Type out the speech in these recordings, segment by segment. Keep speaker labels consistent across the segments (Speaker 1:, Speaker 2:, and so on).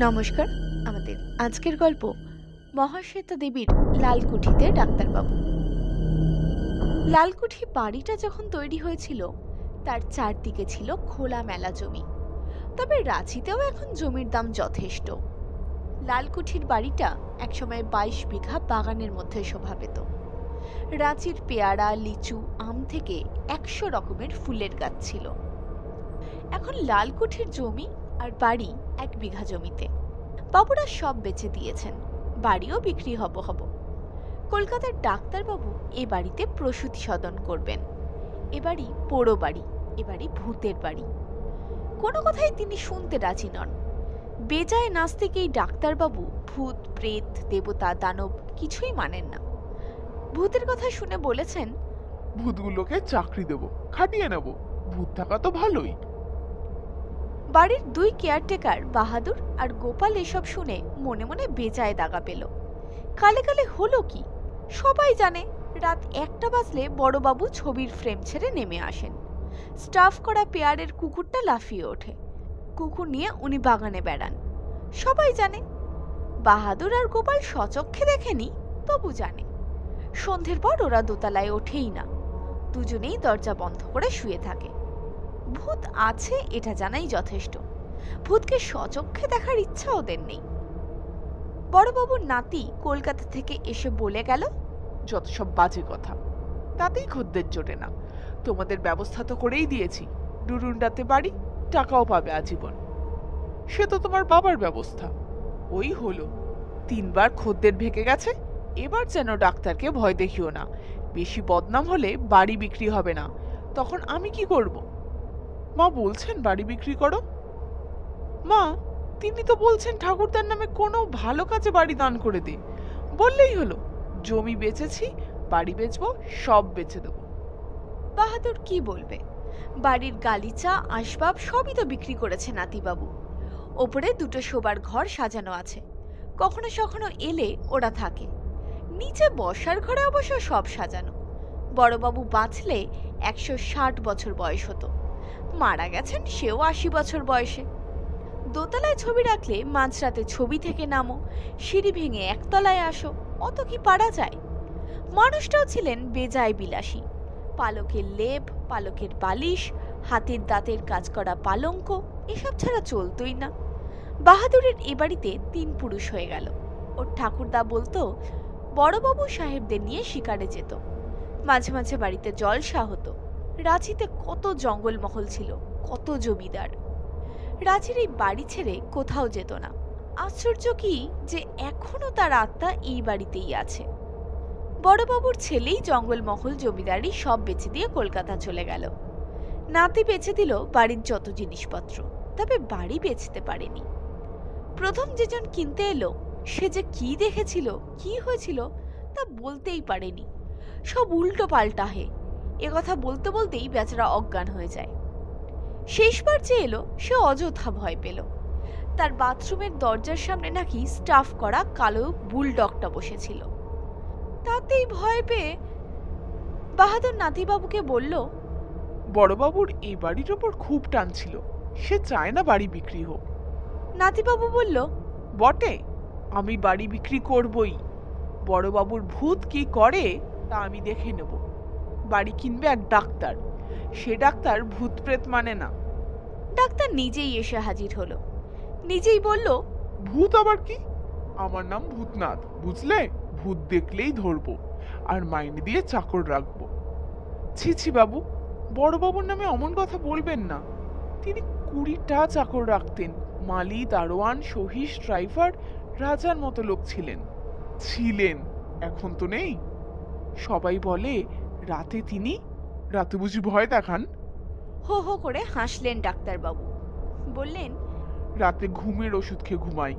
Speaker 1: নমস্কার। আমাদের আজকের গল্প মহাশ্বেতা দেবীর লালকুঠিতে ডাক্তারবাবু। লালকুঠি বাড়িটা যখন তৈরি হয়েছিল তার চারদিকে ছিল খোলামেলা জমি, তবে রাঁচিতেও এখন জমির দাম যথেষ্ট। লালকুঠির বাড়িটা একসময় 22 বিঘা বাগানের মধ্যে শোভা পেত। রাঁচির পেয়ারা, লিচু, আম থেকে 100 রকমের ফুলের গাছ ছিল। এখন লালকুঠির জমি আর বাড়ি 1 বিঘা জমিতে। বাবুরা সব বেচে দিয়েছেন, বাড়িও বিক্রি হব। কলকাতার ডাক্তারবাবু এ বাড়িতে প্রসূতি সদন করবেন। এ বাড়ি পোড়ো বাড়ি, এ বাড়ি ভূতের বাড়ি। কোনো কথাই তিনি শুনতে রাজি নন। বেজায় নাস্তিকেই ডাক্তারবাবু ভূত, প্রেত, দেবতা, দানব কিছুই মানেন না। ভূতের কথা শুনে বলেছেন,
Speaker 2: ভূতগুলোকে চাকরি দেব, খাটিয়ে নেব, ভূত থাকা তো ভালোই।
Speaker 1: বাড়ির 2 কেয়ারটেকার বাহাদুর আর গোপাল এসব শুনে মনে মনে বেজায় দাগা পেল। কালে কালে হলো কি? সবাই জানে রাত 1টা বাজলে বড়বাবু ছবির ফ্রেম ছেড়ে নেমে আসেন। স্টাফ করা পেয়ারের কুকুরটা লাফিয়ে ওঠে। কুকুর নিয়ে উনি বাগানে বেড়ান। সবাই জানে। বাহাদুর আর গোপাল সচক্ষে দেখেনি, তবু জানে। সন্ধ্যের পর ওরা দোতলায় ওঠেই না, দুজনেই দরজা বন্ধ করে শুয়ে থাকে। ভূত আছে এটা জানাই যথেষ্ট, ভূতকে সচক্ষে দেখার ইচ্ছা ওদের নেই। বড়বাবুর নাতি কলকাতা থেকে এসে বলে গেল,
Speaker 2: যত সব বাজে কথা, তাতেই খদ্দের জোটে না। তোমাদের ব্যবস্থা তো করেই দিয়েছি, ডুরুন্ডাতে বাড়ি, টাকাও পাবে আজীবন। সে তো তোমার বাবার ব্যবস্থা। ওই হলো 3বার খদ্দের ভেঙে গেছে। এবার যেন ডাক্তারকে ভয় দেখিও না। বেশি বদনাম হলে বাড়ি বিক্রি হবে না, তখন আমি কি করব? মা বলছেন বাড়ি বিক্রি করো। মা, তিনি তো বলছেন ঠাকুরদার নামে কোনো ভালো কাজে বাড়ি দান করে দে। বললেই হলো, জমি বেচেছি, বাড়ি বেচবো, সব বেচে দেবো।
Speaker 1: বাহাদুর কি বলবে? বাড়ির গালিচা, আসবাব সবই তো বিক্রি করেছে নাতিবাবু। ওপরে 2টো শোবার ঘর সাজানো আছে, কখনো সখনো এলে ওরা থাকে। নিচে বসার ঘরে অবশ্য সব সাজানো। বড়বাবু বাঁচলে 160 বছর বয়স হতো, মারা গেছেন সেও 80 বছর বয়সে। দোতলায় ছবি রাখলে মাঝরাতে ছবি থেকে নামো, সিঁড়ি ভেঙে একতলায় আসো, অত কি পারা যায়? মানুষটাও ছিলেন বেজায় বিলাসী। পালকের লেপ, পালকের বালিশ, হাতের দাঁতের কাজ করা পালঙ্ক, এসব ছাড়া চলতই না। বাহাদুরের এ বাড়িতে 3 পুরুষ হয়ে গেল। ওর ঠাকুরদা বলতো বড়বাবু সাহেবদের নিয়ে শিকারে যেত। মাঝে মাঝে বাড়িতে জলসা হতো। রাঁচিতে কত জঙ্গলমহল ছিল, কত জমিদার। রাঁচির এই বাড়ি ছেড়ে কোথাও যেত না। আশ্চর্য কি যে এখনো তার আত্মা এই বাড়িতেই আছে। বড়বাবুর ছেলেই জঙ্গলমহল, জমিদারি সব বেচে দিয়ে কলকাতা চলে গেল। নাতি বেচে দিল বাড়ির যত জিনিসপত্র, তবে বাড়ি বেচতে পারেনি। প্রথম যেজন কিনতে এলো সে যে কি দেখেছিল, কি হয়েছিল তা বলতেই পারেনি। সব উল্টো পাল্টা হে, কথা বলতে বলতেই বেচারা অজ্ঞান হয়ে যায়। শেষবার যে এলো সে অযথা ভয় পেল। তার বাথরুমের দরজার সামনে নাকি স্টাফ করা কালো বুলডগটা বসেছিল। তাতেই ভয় পেয়ে বাহাদুর নাতিবাবুকে বলল,
Speaker 2: বড়বাবুর এই বাড়ির ওপর খুব টান ছিল, সে চায় না বাড়ি বিক্রি হোক।
Speaker 1: নাতিবাবু বলল,
Speaker 2: বটে, আমি বাড়ি বিক্রি করবই। বড়বাবুর ভূত কি করে তা আমি দেখে নেব। বাড়ি কিনবে এক ডাক্তার, সে ডাক্তার ভূত প্রেত মানে না।
Speaker 1: ডাক্তার নিজেই এসে হাজির হলো। নিজেই বলল,
Speaker 2: ভূত আবার কি? আমার নাম ভূতনাথ, বুঝলে? ভূত দেখলেই ধরবো, আর মাইনে দিয়ে চাকর রাখবো। ছি ছি বাবু, বড়বাবুর নামে অমন কথা বলবেন না। তিনি 20টা চাকর রাখতেন, মালি, দারোয়ান, সহিস, ড্রাইভার, রাজার মতো লোক ছিলেন। এখন তো নেই। সবাই বলে রাতে বুঝি ভয় দেখান?
Speaker 1: হো হো করে হাসলেন ডাক্তারবাবু। বললেন,
Speaker 2: রাতে ঘুমের ওষুধ খেয়ে ঘুমাই।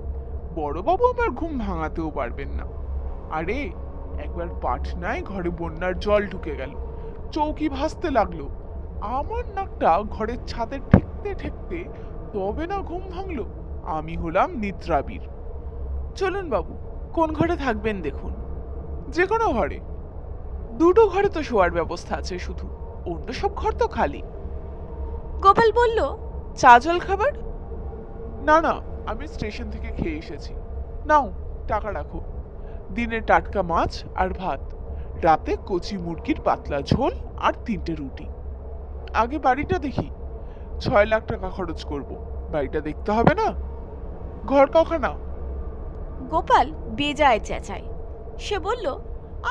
Speaker 2: বড়বাবু আমার ঘুম ভাঙাতেও পারবেন না। আরে, একবার পাটনায় ঘরে বন্যার জল ঢুকে গেল, চৌকি ভাসতে লাগলো। আমার নাকটা ঘরের ছাদে ঠেকতে ঠেকতে তবে না ঘুম ভাঙলো। আমি হলাম নিদ্রাবীর। চলুন বাবু, কোন ঘরে থাকবেন দেখুন। যে কোনো ঘরে। 2টো ঘরে তো শোয়ার ব্যবস্থা আছে, শুধু অন্য সব ঘর তো খালি।
Speaker 1: গোপাল বলল,
Speaker 2: চা জল খাবার? না না, আমি স্টেশন থেকে খেয়ে এসেছি। নাও টাকা রাখো। দিনে টাটকা মাছ আর ভাত, রাতে কচি মুরগির পাতলা ঝোল আর 3টে রুটি। আগে বাড়িটা দেখি। 6 লাখ টাকা খরচ করব, বাড়িটা দেখতে হবে না? ঘর কখানা?
Speaker 1: গোপাল বেজায় চেঁচায়। সে বলল,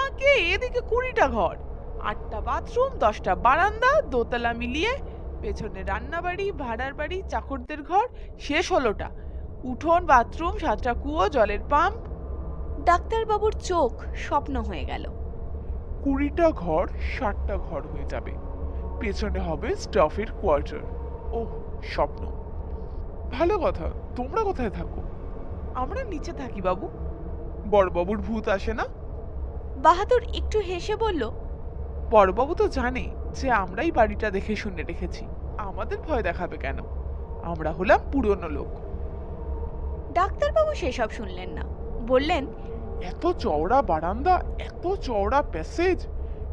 Speaker 2: আগে এদিকে 20টা ঘর, 8টা বাথরুম, 10টা বারান্দা, দোতলা মিলিয়ে, পেছনে রান্না বাড়ি, ভাড়ার বাড়ি, চাকরদের ঘর, শেষ 16টা। উঠোন, বাথরুম, 7টা কুয়ো, জলের পাম্প।
Speaker 1: ডাক্তারবাবুর চোখ স্বপ্ন হয়ে গেল।
Speaker 2: 20টা ঘর 60টা ঘর হয়ে যাবে। পেছনে হবে স্টাফের কোয়ার্টার। ওহ, স্বপ্ন। ভালো কথা। তোমরা কোথায় থাকো? আমরা নিচে থাকি বাবু। বড়বাবুর ভূত আসে না?
Speaker 1: বাহাদুর একটু হেসে বলল,
Speaker 2: বড়বাবু তো জানে যে আমরাই বাড়িটা দেখে শুনে রেখেছি, আমাদের ভয় দেখাবে কেন? আমরা হলাম পুরনো লোক।
Speaker 1: ডাক্তারবাবু সেসব শুনলেন না। বললেন,
Speaker 2: এত চওড়া বারান্দা, এত চওড়া প্যাসেজ,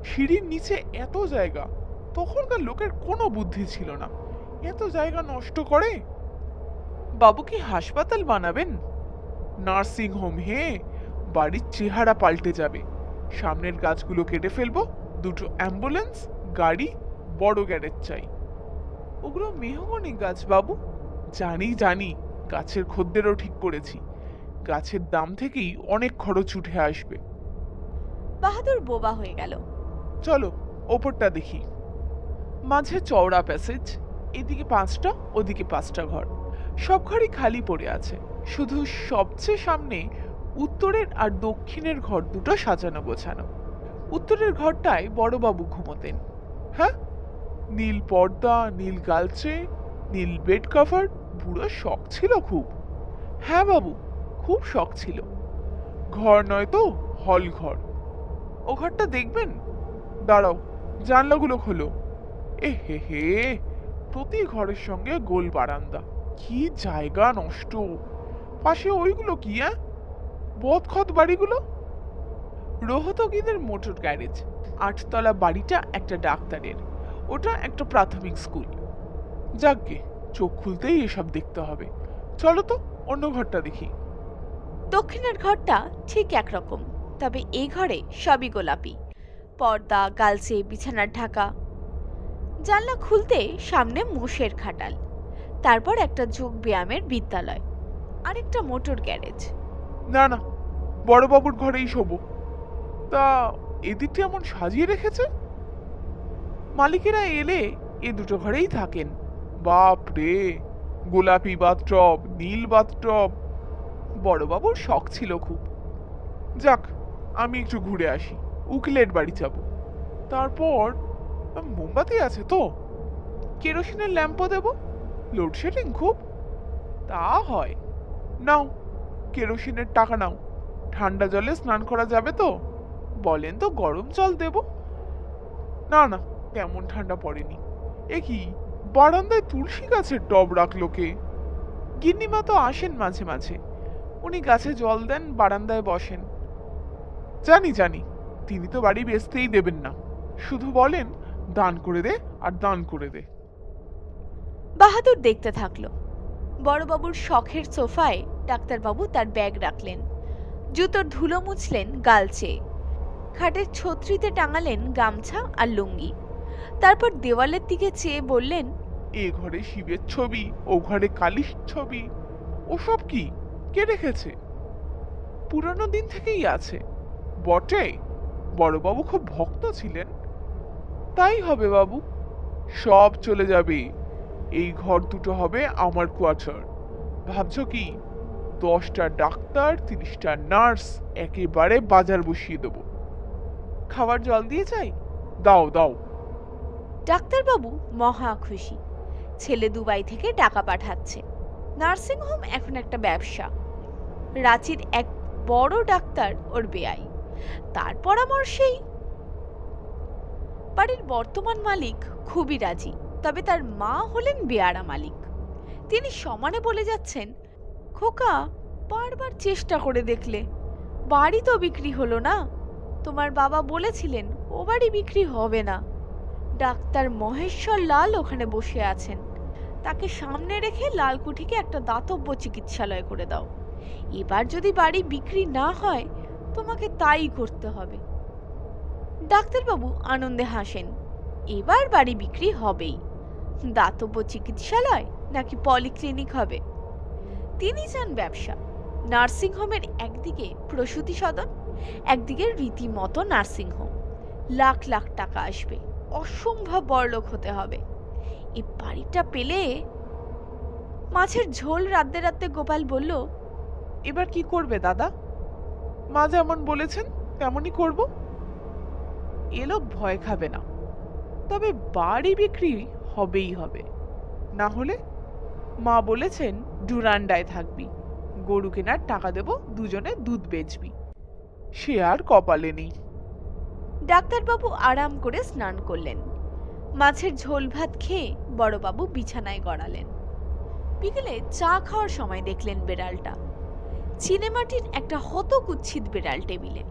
Speaker 2: সিঁড়ির নিচে এত জায়গা, তখনকার লোকের কোনো বুদ্ধি ছিল না, এত জায়গা নষ্ট করে। বাবু কি হাসপাতাল বানাবেন? নার্সিং হোম হে, বাড়ির চেহারা পাল্টে যাবে। সামনের গাছগুলো কেটে ফেলবো, 2টো অ্যাম্বুলেন্স, গাড়ি, বড় গ্যারেজ চাই। ওগুলো মেহগনি গাছ বাবু। জানি জানি, গাছের খদ্দেরও ঠিক করেছি। গাছের দাম থেকেই অনেক খরচ উঠে আসবে।
Speaker 1: বাহাদুর বোবা হয়ে গেল।
Speaker 2: চলো ওপরটা দেখি। মাঝে চওড়া প্যাসেজ, এদিকে 5টা, ওদিকে 5টা ঘর। সব ঘরই খালি পড়ে আছে, শুধু সবচেয়ে সামনে উত্তরের আর দক্ষিণের ঘর দুটো সাজানো গোছানো। উত্তরের ঘরটায় বড়বাবু ঘুমোতেন। হ্যাঁ, নীল পর্দা, নীল গালচে, নীল বেড কভার। বুড়ো শখ ছিল খুব। হ্যাঁ বাবু, খুব শখ ছিল। ঘর নয় তো, হল ঘর। ও ঘরটা দেখবেন? দাঁড়াও, জানলাগুলো খোলো। এ হে হে, প্রতি ঘরের সঙ্গে গোল বারান্দা। কি জায়গা নষ্ট! পাশে ওইগুলো কি? বদখত বাড়িগুলো। রোহতগীদের মোটর গ্যারেজ। 8তলা বাড়িটা একটা ডাক্তারের, ওটা একটা প্রাথমিক স্কুল। যাকগে, চোখ খুলতেই এসব দেখতে হবে। চলো তো অন্য ঘরটা দেখি।
Speaker 1: দক্ষিণের ঘরটা ঠিক একরকম, তবে এই ঘরে সবই গোলাপি। পর্দা, গালসে, বিছানার ঢাকা। জানলা খুলতে সামনে মোষের খাটাল, তারপর একটা যোগ ব্যায়ামের বিদ্যালয়, আরেকটা মোটর গ্যারেজ।
Speaker 2: না না, বড়বাবুর ঘরেই শোবো। তা এদিকটা এমন সাজিয়ে রেখেছে? মালিকেরা এলে এ দুটো ঘরেই থাকেন। বাপ রে, গোলাপি বাথটব, নীল বাথটব। বড়বাবুর শখ ছিল খুব। যাক, আমি একটু ঘুরে আসি, উকিলের বাড়ি যাব। তারপর মোমবাতি আছে তো? কেরোসিনের ল্যাম্পও দেব। লোডশেডিং খুব। তা হয়। নাও, কেরোসিনের টাকা নাও। ঠান্ডা জলে স্নান করা যাবে তো? বলেন তো গরম জল দেব? না না, তেমন ঠান্ডা পড়েনি। এ কি, বারান্দায় তুলসী গাছের টব রাখলো কে? গিন্নিমা তো আসেন মাঝে মাঝে, উনি গাছে জল দেন, বারান্দায় বসেন। জানি জানি, তিনি তো বাড়ি বেচতেই দেবেন না, শুধু বলেন দান করে দে আর দান করে দে।
Speaker 1: বাহাদুর দেখতে থাকলো। বড়বাবুর শখের সোফায় ডাক্তারবাবু তার ব্যাগ রাখলেন, জুতোর ধুলো মুছলেন গালচে, খাটের ছত্রিতে টাঙালেন গামছা আর লুঙ্গি। তারপর দেওয়ালের দিকে চেয়ে বললেন,
Speaker 2: এ ঘরে শিবের ছবি, ও ঘরে কালীর ছবি। ওসব কি, কে রেখেছে? পুরানো দিন থেকেই আছে। বটে, বড়বাবু খুব ভক্ত ছিলেন। তাই হবে বাবু, সব চলে যাবে। এই ঘর দুটো হবে আমার কোয়ার্টার। ভাবছো কি, 10টা ডাক্তার, 30টা নার্স, একেবারে বাজার বসিয়ে দেবো। খাবার জল দিয়ে চাই? দাও দাও।
Speaker 1: ডাক্তারবাবু মহা খুশি। ছেলে দুবাই থেকে টাকা পাঠাচ্ছে। নার্সিংহোম এখন একটা ব্যবসা। রাঁচির এক বড় ডাক্তার ওর বেয়াই, তার পরামর্শেই। বাড়ির বর্তমান মালিক খুবই রাজি, তবে তার মা হলেন বেয়ারা মালিক। তিনি সমানে বলে যাচ্ছেন, খোকা, বারবার চেষ্টা করে দেখলে, বাড়ি তো বিক্রি হলো না। তোমার বাবা বলেছিলেন ও বাড়ি বিক্রি হবে না। ডাক্তার মহেশ্বর লাল ওখানে বসে আছেন, তাকে সামনে রেখে লালকুঠিকে একটা দাতব্য চিকিৎসালয় করে দাও। এবার যদি বাড়ি বিক্রি না হয় তোমাকে তাই করতে হবে। ডাক্তারবাবু আনন্দে হাসেন। এবার বাড়ি বিক্রি হবেই। দাতব্য চিকিৎসালয় নাকি পলিক্লিনিক হবে? তিনি চান ব্যবসা। নার্সিংহোমের একদিকে প্রসূতি সদন, একদিকে রীতিমতো নার্সিংহোম। লাখ লাখ টাকা আসবে, অসম্ভব বড়লোক হতে হবে। এই বাড়িটা পেলে। মাছের ঝোল রাঁধতে রাঁধতে গোপাল বলল,
Speaker 2: এবার কি করবে দাদা? মা যেমন বলেছেন তেমনই করব। এ লোক ভয় খাবে না, তবে বাড়ি বিক্রি হবেই হবে। না হলে মা বলেছেন ডুরান্ডায় থাকবি, গরু কেনার টাকা দেব, দুজনে দুধ বেচবি। সে আর কপালে নেই।
Speaker 1: ডাক্তারবাবু আরাম করে স্নান করলেন। মাছের ঝোল ভাত খেয়ে বড়বাবু বিছানায় গড়ালেন। বিকেলে চা খাওয়ার সময় দেখলেন বেড়ালটা। চিনেমাটির একটা হতকুচ্ছিত বেড়াল টেবিলে।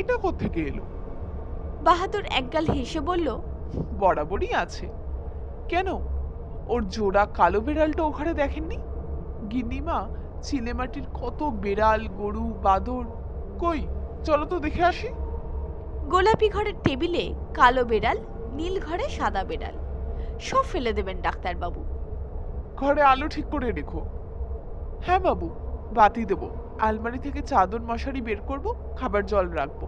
Speaker 2: এটা কোত্থেকে এলো?
Speaker 1: বাহাদুর একগাল হেসে বলল,
Speaker 2: বরাবরই আছে। কেন, ওর জোড়া কালো বেড়ালটা ওখানে দেখেননি? গিন্নিমা চিলেমাটির কত বেড়াল, গরু, বাদর, কই চলো তো দেখে আসি।
Speaker 1: গোলাপি ঘরের টেবিলে কালো বেড়াল, নীল ঘরে সাদা বেড়াল। সব ফেলে দেবেন ডাক্তারবাবু।
Speaker 2: ঘরে আলো ঠিক করে রেখো। হ্যাঁ বাবু, বাতি দেব, আলমারি থেকে চাদর মশারি বের করব, খাবার জল রাখবো।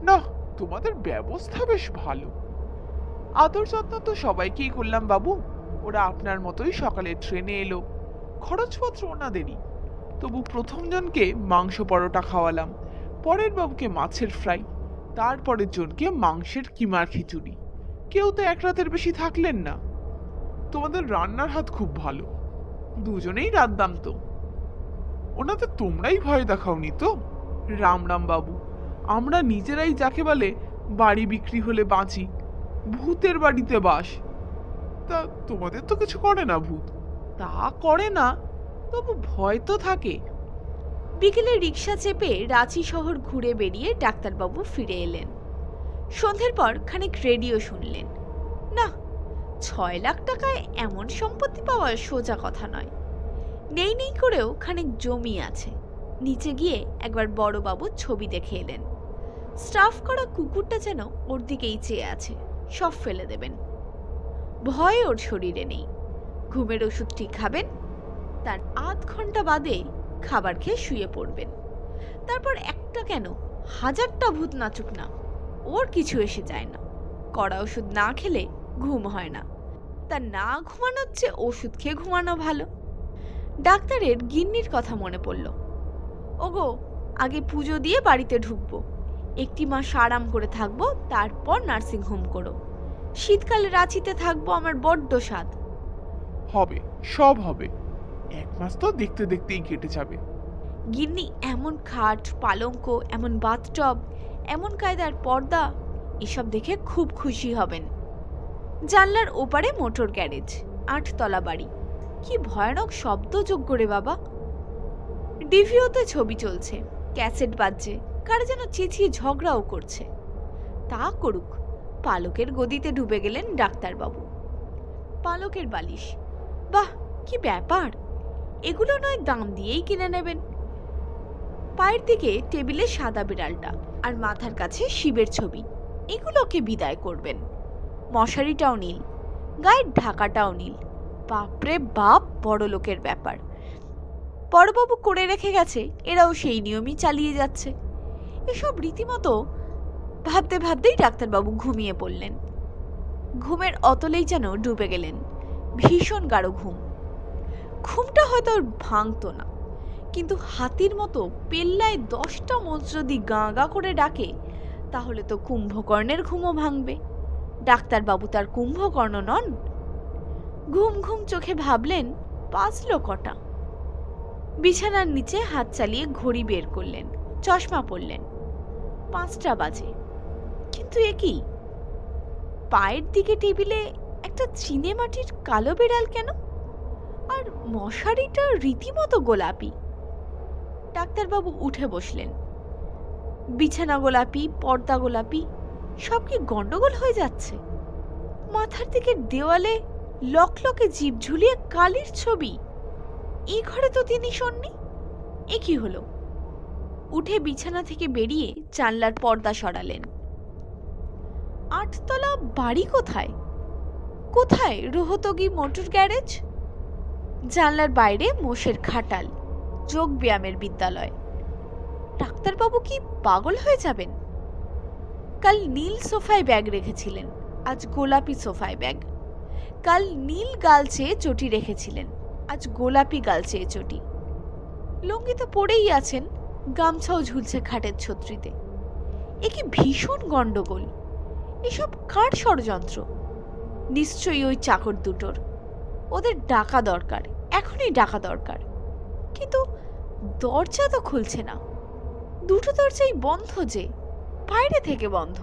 Speaker 2: না, তোমাদের ব্যবস্থা বেশ ভালো। আদর যত্ন তো সবাইকেই করলাম বাবু। ওরা আপনার মতোই সকালে ট্রেনে এলো, খরচপত্র ওনাদেরই। তবু প্রথম জনকে মাংস পরোটা খাওয়ালাম, পরের বাবুকে মাছের ফ্রাই, তারপরের জনকে মাংসের কিমার খিচুড়ি। কেউ তো এক রাতের বেশি থাকলেন না। তোমাদের রান্নার হাত খুব ভালো, দুজনেই রাঁধতাম তো। ওনাতে তোমরাই ভয় দেখাওনি তো? রাম রাম বাবু, আমরা নিজেরাই যাকে বলে বাড়ি বিক্রি হলে বাঁচি, ভূতের বাড়িতে বাস। তা তোমাদের তো কিছু করে না ভূত? তা করে না, তবু ভয় তো থাকে।
Speaker 1: বিকেলে রিক্সা চেপে রাঁচি শহর ঘুরে বেরিয়ে ডাক্তারবাবু ফিরে এলেন। সন্ধ্যের পর খানিক রেডিও শুনলেন। না, 6 লাখ টাকায় এমন সম্পত্তি পাওয়া সোজা কথা নয়। নেই নেই করেও খানিক জমি আছে। নিচে গিয়ে একবার বড়বাবুর ছবি দেখে এলেন। স্টাফ করা কুকুরটা যেন ওর দিকেই চেয়ে আছে। সব ফেলে দেবেন। ভয় ওর শরীরে নেই। ঘুমের ওষুধটি খাবেন, তার আধ ঘন্টা বাদে খাবার খেয়ে শুয়ে পড়বেন। তারপর একটা কেন, 1000টা ভূত নাচুক না, ওর কিছু এসে যায় না। কড়া ওষুধ না খেলে ঘুম হয় না। তা না ঘুমানোর চেয়ে ওষুধ খেয়ে ঘুমানো ভালো। ডাক্তারের গিন্নির কথা মনে পড়ল। ওগো, আগে পুজো দিয়ে বাড়িতে ঢুকবো, একটি মাস আরাম করে থাকবো, তারপর নার্সিংহোম করো। শীতকালে রাঁচিতে থাকবো, আমার বড্ড স্বাদ।
Speaker 2: হবে, সব হবে। 1 মাস তো দেখতে দেখতেই কেটে যাবে।
Speaker 1: গিন্নি এমন খাট, পালঙ্ক, এমন বাথটব, এমন কায়দার পর্দা, এসব দেখে খুব খুশি হবেন। জানলার ওপারে মোটর গ্যারেজ, 8 তলা বাড়ি। কি ভয়ানক শব্দযোগ্য রে বাবা। ডিভিওতে ছবি চলছে, ক্যাসেট বাজছে, কারা যেন চেঁচিয়ে ঝগড়াও করছে। তা করুক, পালকের গদিতে ডুবে গেলেন ডাক্তারবাবু। পালকের বালিশ, বাহ কি ব্যাপার! এগুলো নয় দাম দিয়েই কিনে নেবেন। পায়ের দিকে টেবিলে সাদা বিড়ালটা, আর মাথার কাছে শিবের ছবি। এগুলোকে বিদায় করবেন। মশারিটাও নীল, গায়ের ঢাকাটাও নীল। বাপরে বাপ, বড় লোকের ব্যাপার। বড়বাবু করে রেখে গেছে, এরাও সেই নিয়মই চালিয়ে যাচ্ছে। এসব রীতিমতো ভাবতে ভাবতেই ডাক্তারবাবু ঘুমিয়ে পড়লেন। ঘুমের অতলেই যেন ডুবে গেলেন। ভীষণ গাঢ় ঘুম। ঘুমটা হয়তো ভাঙতো না, কিন্তু হাতির মতো পেল্লায় 10টা মোষ যদি গাঁ গাঁ করে ডাকে, তাহলে তো কুম্ভকর্ণের ঘুমও ভাঙবে। ডাক্তারবাবু তার কুম্ভকর্ণ নন। ঘুম ঘুম চোখে ভাবলেন, বাজলো কটা? বিছানার নিচে হাত চালিয়ে ঘড়ি বের করলেন, চশমা পরলেন। 5টা বাজে। কিন্তু এ কি? পায়ের দিকে টেবিলে একটা চিনেমাটির কালো বিড়াল কেন? আর মশারিটা রীতিমতো গোলাপি। ডাক্তারবাবু উঠে বসলেন। বিছানা গোলাপি, পর্দা গোলাপি, সব কি গন্ডগোল হয়ে যাচ্ছে? মাথার দিকে দেওয়ালে লকলকে জিভ ঝুলিয়ে কালির ছবি। এই ঘরে তো তিনি শোননি। এ কি হলো? উঠে বিছানা থেকে বেরিয়ে জানলার পর্দা সরালেন। 8 তলা বাড়ি কোথায়? কোথায় রোহতগি মোটর গ্যারেজ? জানলার বাইরে মোষের খাটাল, যোগ ব্যায়ামের বিদ্যালয়। ডাক্তারবাবু কি পাগল হয়ে যাবেন? কাল নীল সোফায় ব্যাগ রেখেছিলেন, আজ গোলাপি সোফায় ব্যাগ। কাল নীল গালচে চটি রেখেছিলেন, আজ গোলাপি গালচে চটি। লুঙ্গি তো পরেই আছেন, গামছাও ঝুলছে খাটের ছত্রিতে। এ কি ভীষণ গন্ডগোল! এসব কার ষড়যন্ত্র? নিশ্চয়ই ওই চাকর দুটোর। ওদের ডাকা দরকার, এখনই ডাকা দরকার। কিন্তু দরজা তো খুলছে না। দুটো দরজাই বন্ধ, যে বাইরে থেকে বন্ধ।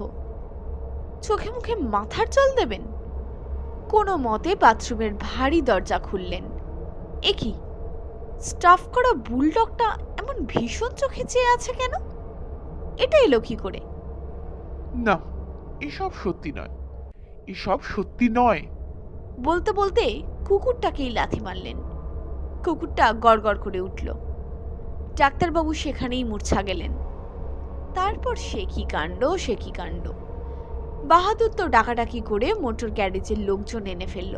Speaker 1: চোখে মুখে মাথার জল দেবেন? কোনো মতে বাথরুমের ভারী দরজা খুললেন। এ কি, স্টাফ করা বুলডগটা এমন ভীষণ চোখে চেয়ে আছে কেন? এটা এলো কি করে?
Speaker 2: না, এসব সত্যি নয়, এসব সত্যি নয়।
Speaker 1: বলতে বলতে কুকুরটাকেই লাথি মারলেন। কুকুরটা গড়গড় করে উঠল। ডাক্তারবাবু সেখানেই মূর্ছা গেলেন। তারপর সে কি কাণ্ড, সে কি কাণ্ড! বাহাদুর তো ডাকাডাকি করে মোটর গ্যারেজের লোকজন এনে ফেলল।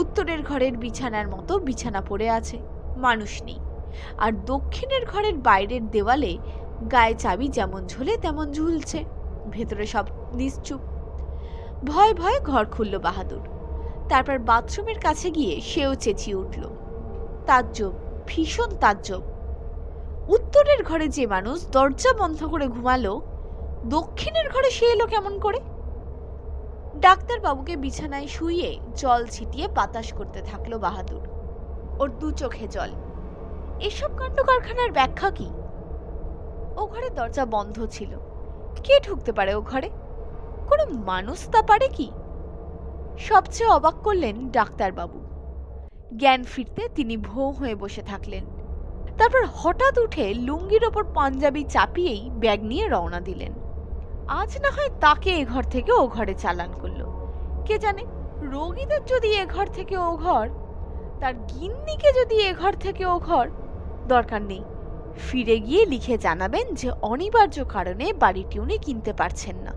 Speaker 1: উত্তরের ঘরের বিছানার মতো বিছানা পড়ে আছে, মানুষ নেই। আর দক্ষিণের ঘরের বাইরের দেওয়ালে গায়ে চাবি যেমন ঝোলে তেমন ঝুলছে, ভেতরে সব নিশ্চুপ। ভয় ভয়ে ঘর খুলল বাহাদুর। তারপর বাথরুমের কাছে গিয়ে সেও চেঁচিয়ে উঠল। তাজ্জব, ভীষণ তাজ্জব! উত্তরের ঘরে যে মানুষ দরজা বন্ধ করে ঘুমালো, দক্ষিণের ঘরে সে এলো কেমন করে? ডাক্তারবাবুকে বিছানায় শুইয়ে জল ছিটিয়ে বাতাস করতে থাকলো বাহাদুর। ওর দু চোখে জল। এসব কাণ্ড কারখানার ব্যাখ্যা কি? ও ঘরে দরজা বন্ধ ছিল, কে ঢুকতে পারে ও ঘরে? কোনো মানুষ তা পারে কি? সবচেয়ে অবাক করলেন ডাক্তারবাবু। জ্ঞান ফিরতে তিনি ভোঁ হয়ে বসে থাকলেন। তারপর হঠাৎ উঠে লুঙ্গির ওপর পাঞ্জাবি চাপিয়েই ব্যাগ নিয়ে রওনা দিলেন। আজ না হয় তাকে এ ঘর থেকে ও ঘরে চালান করলো, কে জানে রোগীদের যদি এ ঘর থেকে ও ঘর, তার গিন্নিকে যদি এ ঘর থেকে ও ঘর। দরকার নেই, ফিরে গিয়ে লিখে জানাবেন যে অনিবার্য কারণে বাড়িটি উনি কিনতে পারছেন না।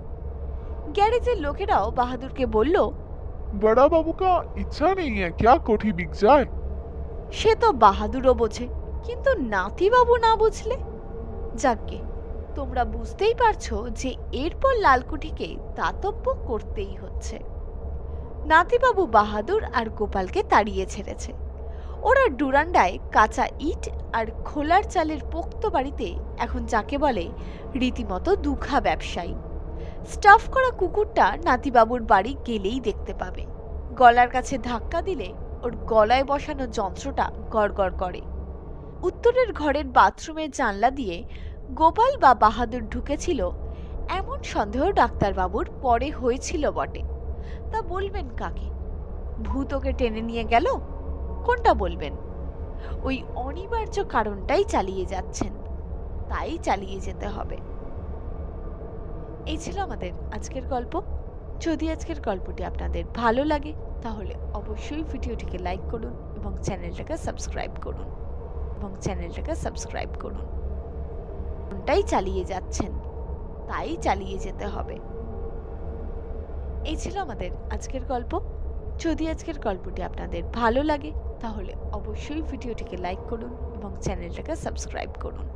Speaker 1: গ্যারেজের লোকেরাও বাহাদুরকে বলল,
Speaker 3: बड़ा बाबू का इच्छा नहीं है क्या कोठी बिक जाए?
Speaker 1: সে তো বাহাদুরও বোঝে, কিন্তু নাতিবাবু না বুঝলে? যাকগে, তোমরা বুঝতেই পারছো যে এরপর লালকুঠিকে দাতব্য করতেই হচ্ছে। নাতিবাবু বাহাদুর আর গোপালকে তাড়িয়ে ছেড়েছে। ওরা ডুরান্ডায় কাঁচা ইট আর খোলার চালের পোক্ত বাড়িতে এখন যাকে বলে রীতিমতো দুখা ব্যবসায়ী। স্টাফ করা কুকুরটা নাতিবাবুর বাড়ি গেলেই দেখতে পাবে। গলার কাছে ধাক্কা দিলে ওর গলায় বসানো যন্ত্রটা গড়গড় করে। উত্তরের ঘরের বাথরুমের জানলা দিয়ে গোপাল বা বাহাদুর ঢুকেছিল এমন সন্দেহ ডাক্তারবাবুর পরে হয়েছিল বটে। তা বলবেন কাকে? ভূতকে টেনে নিয়ে গেল? কোনটা বলবেন? ওই অনিবার্য কারণটাই চালিয়ে যাচ্ছেন, তাই চালিয়ে যেতে হবে। এই ছিল আমাদের আজকের গল্প। যদি আজকের গল্পটি আপনাদের ভালো লাগে তাহলে অবশ্যই ভিডিওটিকে লাইক করুন এবং চ্যানেলটাকে সাবস্ক্রাইব করুন কোনটাই চালিয়ে যাচ্ছেন, তাই চালিয়ে যেতে হবে। এই ছিল আমাদের আজকের গল্প। যদি আজকের গল্পটি আপনাদের ভালো লাগে তাহলে অবশ্যই ভিডিওটিকে লাইক করুন এবং চ্যানেলটাকে সাবস্ক্রাইব করুন।